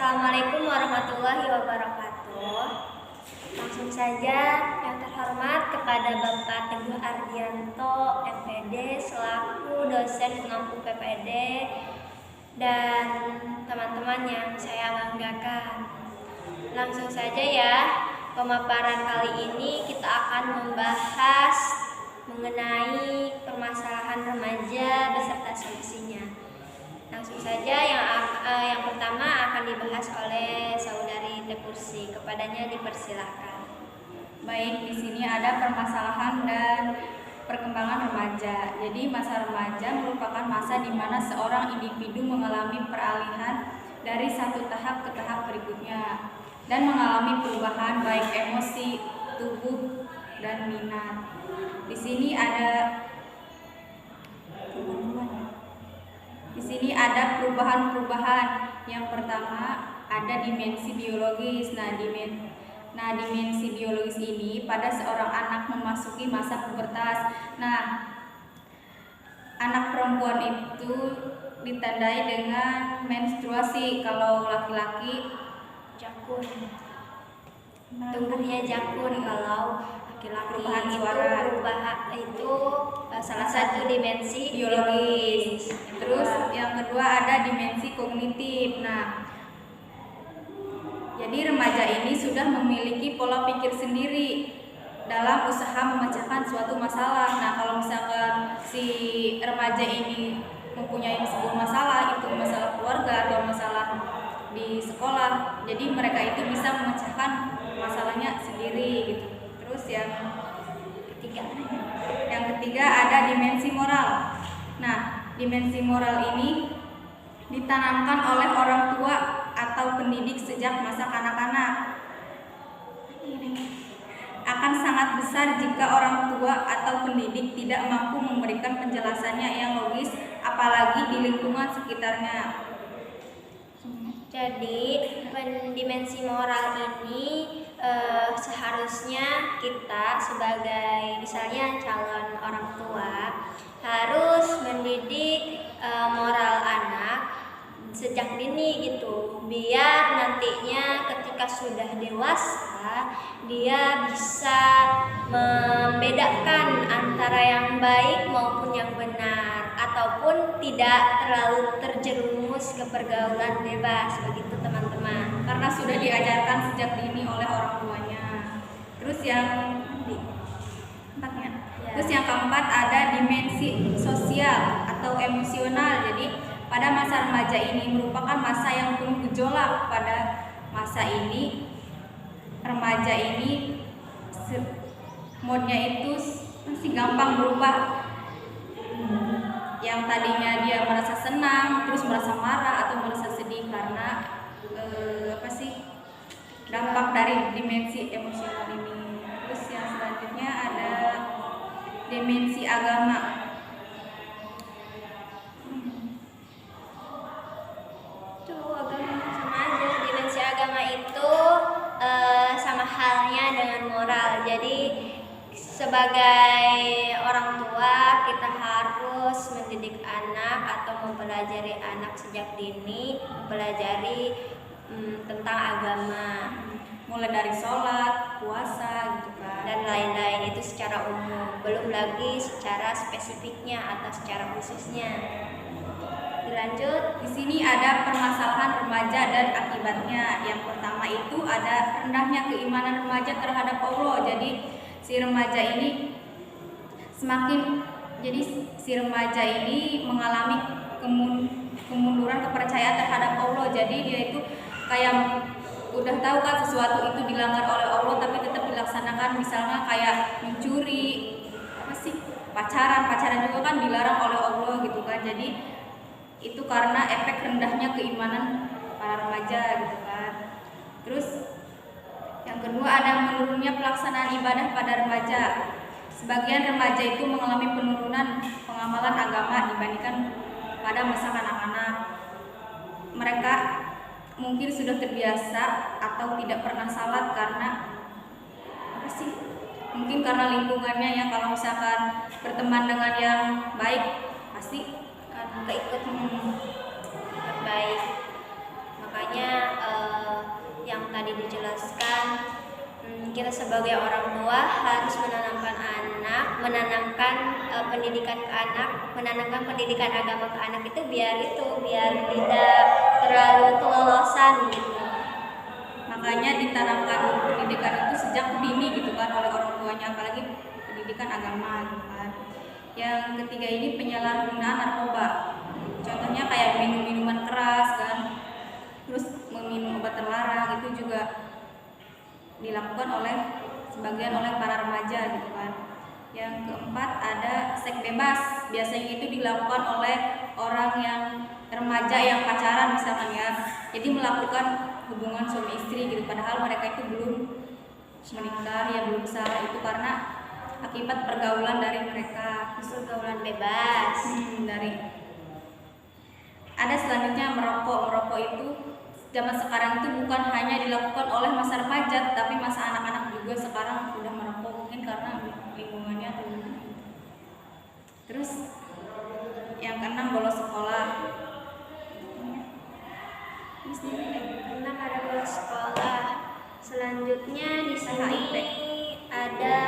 Assalamualaikum warahmatullahi wabarakatuh. Langsung saja yang terhormat kepada Bapak Teguh Ardianto, MPD, selaku dosen pengampu PPD, dan teman-teman yang saya banggakan. Langsung saja ya, pemaparan kali ini kita akan membahas mengenai permasalahan remaja beserta solusinya. Langsung saja yang pertama akan dibahas oleh saudari Tepursi. Kepadanya dipersilakan. Baik, di sini ada permasalahan dan perkembangan remaja. Jadi masa remaja merupakan masa di mana seorang individu mengalami peralihan dari satu tahap ke tahap berikutnya dan mengalami perubahan baik emosi, tubuh, dan minat. Di sini ada perubahan-perubahan. Yang pertama ada dimensi biologis. Dimensi biologis ini pada seorang anak memasuki masa pubertas. Anak perempuan itu ditandai dengan menstruasi. Kalau laki-laki jakun, tumbuhnya jakun. Kalau laki-laki itu salah satu dimensi biologis. Terus yang kedua ada dimensi kognitif. Jadi remaja ini sudah memiliki pola pikir sendiri dalam usaha memecahkan suatu masalah. Kalau misalkan si remaja ini mempunyai sebuah masalah, itu masalah keluarga atau masalah di sekolah, jadi mereka itu bisa memecahkan masalahnya sendiri gitu. Terus yang ketiga ada dimensi moral. Dimensi moral ini ditanamkan oleh orang tua atau pendidik sejak masa kanak-kanak. Akan sangat besar jika orang tua atau pendidik tidak mampu memberikan penjelasannya yang logis, apalagi di lingkungan sekitarnya. Jadi dimensi moral ini seharusnya kita sebagai misalnya calon orang tua harus mendidik moral anak sejak dini gitu, biar nantinya ketika sudah dewasa dia bisa membedakan antara yang baik maupun yang benar, ataupun tidak terlalu terjerumus ke pergaulan bebas, begitu teman-teman, karena sudah diajarkan sejak dini oleh orang tuanya. Terus yang keempat ada dimensi sosial atau emosional. Jadi pada masa remaja ini merupakan masa yang penuh gejolak. Pada masa ini remaja ini moodnya itu masih gampang berubah. Yang tadinya dia merasa senang, terus merasa marah atau merasa sedih karena dampak dari dimensi emosional ini. Terus yang selanjutnya ada dimensi agama. Dimensi agama itu sama halnya dengan moral. Jadi sebagai orang tua kita harus mendidik anak atau mempelajari anak sejak dini, mempelajari tentang agama, mulai dari sholat, puasa gitu kan, dan lain-lain, itu secara umum, belum lagi secara spesifiknya atau secara khususnya. Dilanjut. Di sini ada permasalahan remaja dan akibatnya. Yang pertama itu ada rendahnya keimanan remaja terhadap Allah. Jadi si remaja ini mengalami kemunduran kepercayaan terhadap Allah. Jadi dia itu kayak udah tahu kan sesuatu itu dilanggar oleh Allah tapi tetap dilaksanakan. Misalnya kayak mencuri, pacaran juga kan dilarang oleh Allah gitu kan. Jadi itu karena efek rendahnya keimanan para remaja gitu kan. Terus yang kedua ada menurunnya pelaksanaan ibadah pada remaja. Sebagian remaja itu mengalami penurunan pengamalan agama dibandingkan pada masa kanak-kanak. Mereka mungkin sudah terbiasa atau tidak pernah salat karena mungkin karena lingkungannya yang kalau misalkan berteman dengan yang baik pasti akan keikut baik. Makanya tadi dijelaskan, kita sebagai orang tua harus menanamkan pendidikan agama ke anak itu biar tidak terlalu kelolosan gitu. Makanya ditanamkan pendidikan itu sejak dini gitu kan oleh orang tuanya, apalagi pendidikan agama gitu kan. Yang ketiga ini penyalahgunaan narkoba. Contohnya kayak minum minuman keras kan, terus meminum obat terlarang, itu juga dilakukan oleh sebagian oleh para remaja gitu kan. Yang keempat ada seks bebas. Biasanya itu dilakukan oleh orang yang remaja yang pacaran misalkan ya. Jadi melakukan hubungan suami istri gitu, padahal mereka itu belum menikah, ya belum sah. Itu karena akibat pergaulan dari mereka, Pergaulan bebas. Ada selanjutnya merokok itu zaman sekarang itu bukan hanya dilakukan oleh masa remaja, tapi masa anak-anak juga sekarang udah merokok, mungkin karena lingkungannya atau gimana. Terus yang keenam bolos sekolah. Karena ada bolos sekolah. Selanjutnya di sini ada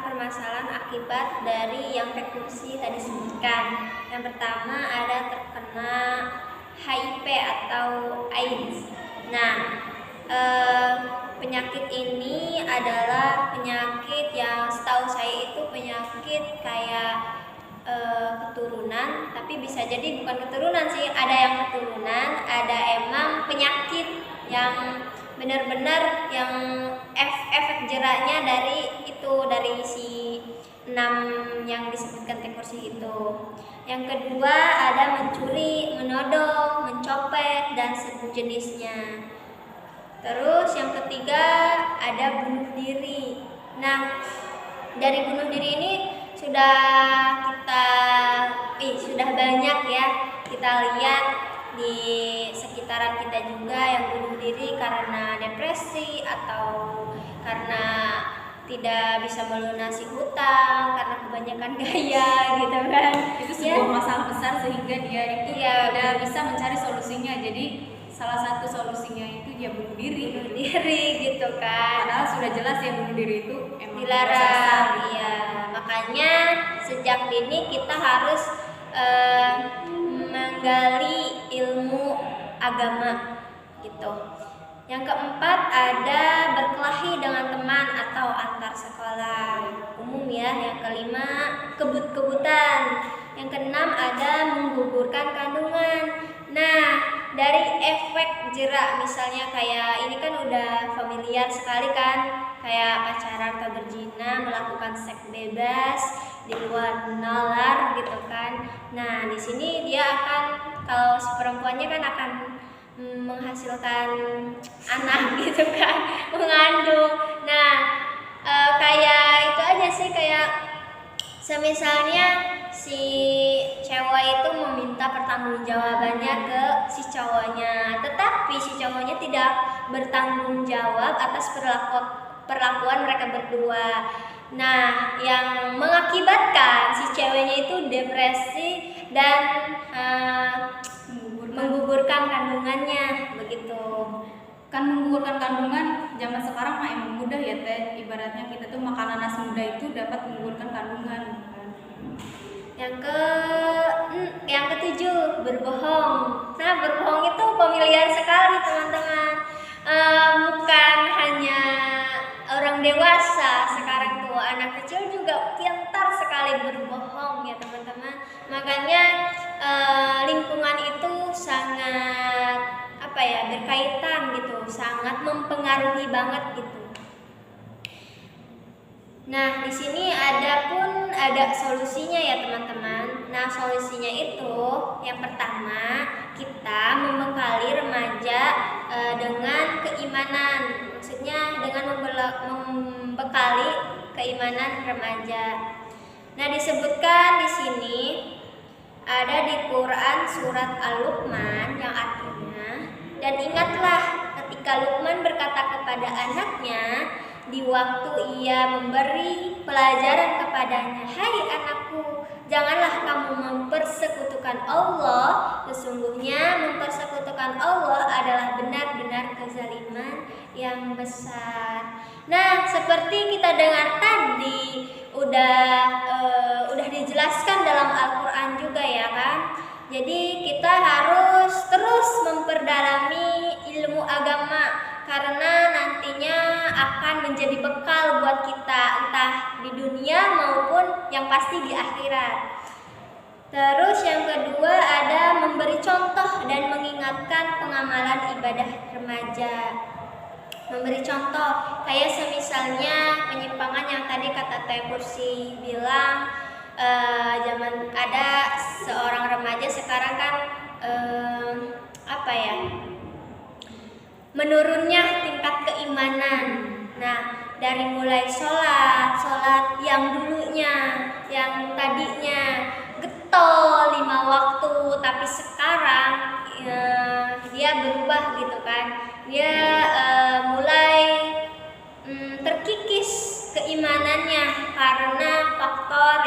permasalahan akibat dari yang rekursi tadi sebutkan. Yang pertama ada terkena HIV atau AIDS. Nah, penyakit ini adalah penyakit yang setahu saya itu penyakit kayak keturunan, tapi bisa jadi bukan keturunan sih. Ada yang keturunan, ada emang penyakit yang benar-benar yang efek jeraknya dari si 6 yang disebutkan T-kursi itu. Yang kedua ada mencuri, menodong, mencopet dan sejenisnya. Terus yang ketiga ada bunuh diri. Nah, dari bunuh diri ini sudah banyak ya kita lihat di sekitaran kita juga yang bunuh diri karena depresi atau karena tidak bisa melunasi hutang, karena kebanyakan gaya gitu kan. Itu sebuah masalah besar sehingga dia itu tidak bisa mencari solusinya. Jadi salah satu solusinya itu dia bunuh diri gitu kan. Padahal sudah jelas ya bunuh diri itu emang dilarang. Iya, makanya sejak dini kita harus menggali ilmu agama gitu. Yang keempat ada berkelahi dengan teman atau antar sekolah umum ya. Yang kelima kebut-kebutan. Yang keenam ada menggugurkan kandungan. Nah, dari efek jerak misalnya kayak ini kan udah familiar sekali kan, kayak pacaran atau berzina, melakukan seks bebas di luar nalar gitu kan. Nah, di sini dia akan, kalau si perempuannya kan akan menghasilkan anak gitu kan, mengandung. Nah, kayak itu aja sih, kayak semisalnya si cewek itu meminta pertanggungjawabannya ke si cowoknya, tetapi si cowoknya tidak bertanggung jawab atas perlakuan mereka berdua. Nah, yang mengakibatkan si ceweknya itu depresi dan menggugurkan kandungannya begitu. Kan menggugurkan kandungan zaman sekarang mah emang mudah ya teh, ibaratnya kita tuh makan nanas muda itu dapat menggugurkan kandungan kan. Yang ketujuh berbohong. Nah, berbohong itu familiar sekali teman-teman. Bukan hanya orang dewasa, sekarang tuh anak kecil juga pintar sekali berbohong ya teman-teman. Makanya lingkungan itu sangat berkaitan gitu, sangat mempengaruhi banget gitu. Nah, di sini ada solusinya ya teman-teman. Nah, solusinya itu yang pertama, kita membekali remaja dengan keimanan. Maksudnya dengan membekali keimanan remaja. Nah, disebutkan di sini ada di Quran surat Al-Luqman yang artinya, dan ingatlah ketika Luqman berkata kepada anaknya di waktu ia memberi pelajaran kepadanya, "Hai anakku, janganlah kamu mempersekutukan mempersekutukan Allah, sesungguhnya mempersekutukan Allah adalah benar-benar kezaliman yang besar. Nah, seperti kita dengar tadi udah dijelaskan dalam Al-Qur'an juga ya kan. Jadi kita harus terus memperdalami ilmu agama karena nantinya akan menjadi bekal buat kita entah di dunia maupun yang pasti di akhirat. Terus yang kedua ada memberi contoh dan mengingatkan pengamalan ibadah remaja. Memberi contoh kayak semisalnya penyimpangan yang tadi kata Teh Kursi bilang, zaman ada seorang remaja sekarang kan menurunnya tingkat keimanan. Nah, dari mulai sholat yang dulunya, yang tadinya getol 5 waktu, tapi sekarang dia berubah gitu kan. Dia mulai terkikis keimanannya karena faktor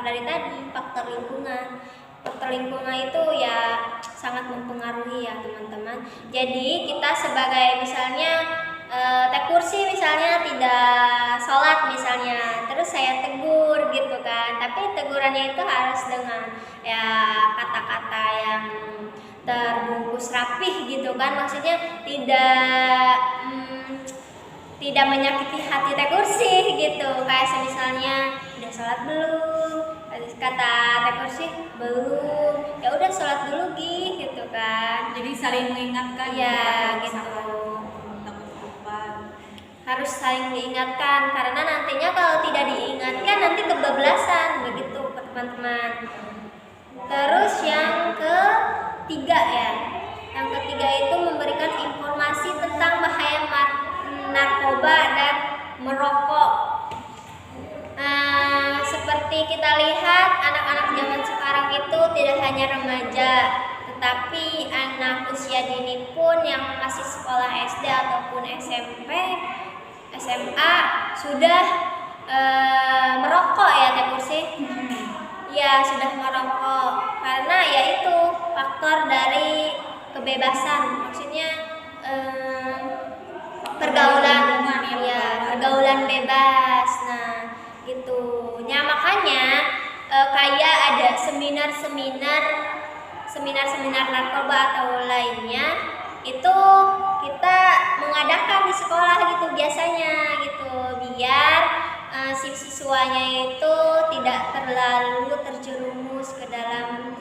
dari tadi, faktor lingkungan. Faktor lingkungan itu ya sangat mempengaruhi ya teman-teman. Jadi kita sebagai misalnya Teh Kursi misalnya tidak sholat misalnya, terus saya tegur gitu kan, tapi tegurannya itu harus dengan ya kata-kata yang terbungkus rapih gitu kan, maksudnya tidak menyakiti hati Teh Kursi gitu. Kayak misalnya udah sholat belum, kata Teh Kursi belum, ya udah sholat dulu gitu kan. Jadi saling mengingatkan ya gitu, harus saling diingatkan karena nantinya kalau tidak diingatkan nanti kebablasan begitu teman-teman. Terus yang ketiga itu memberikan informasi tentang bahaya narkoba dan merokok. Seperti kita lihat anak-anak zaman sekarang itu tidak hanya remaja, tetapi anak usia dini pun yang masih sekolah SD ataupun SMP, SMA sudah merokok ya Teh Kursi. Ya sudah merokok karena yaitu faktor dari kebebasan, maksudnya pergaulan bebas. Nah gitu ya, makanya kayak ada seminar narkoba atau lainnya itu kita mengadakan di sekolah gitu biasanya gitu, biar siswanya itu tidak terlalu terjerumus ke dalam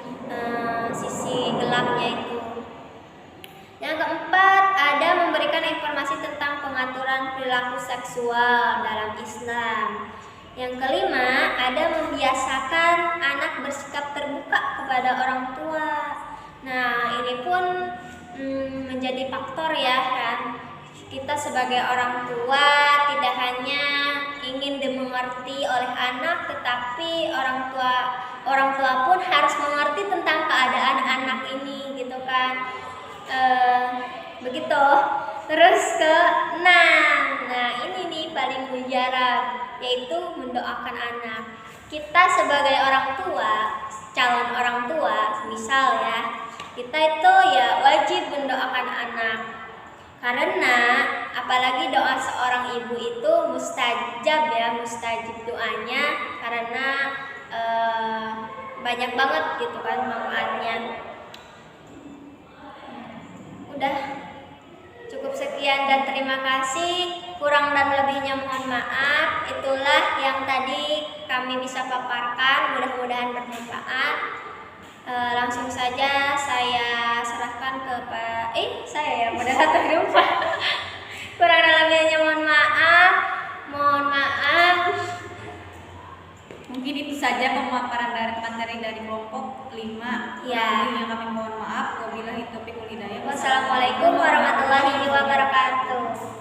sisi gelapnya itu. Yang keempat ada memberikan informasi tentang pengaturan perilaku seksual dalam Islam. Yang kelima ada membiasakan anak bersikap terbuka kepada orang tua. Nah ini pun menjadi faktor ya kan. Kita sebagai orang tua tidak hanya ingin dimengerti oleh anak, tetapi orang tua pun harus mengerti tentang keadaan anak ini gitu kan. Begitu. Terus ke-6. Nah ini nih paling mujarab, yaitu mendoakan anak. Kita sebagai orang tua, calon orang tua, misal ya, kita itu ya wajib mendoakan anak. Karena apalagi doa seorang ibu itu mustajab doanya, karena banyak banget gitu kan manfaatnya. Udah cukup sekian dan terima kasih. Kurang dan lebihnya mohon maaf. Itulah yang tadi kami bisa paparkan, mudah-mudahan bermanfaat. Langsung saja saya serahkan ke Pak saya ya moderator lupa. Kurang dan lebihnya mohon maaf. Mungkin itu saja pemaparan dari materi dari kelompok 5. Ya. Yang kami mohon maaf. Wabillahi taufiq wal hidayah. Wassalamualaikum warahmatullahi wabarakatuh.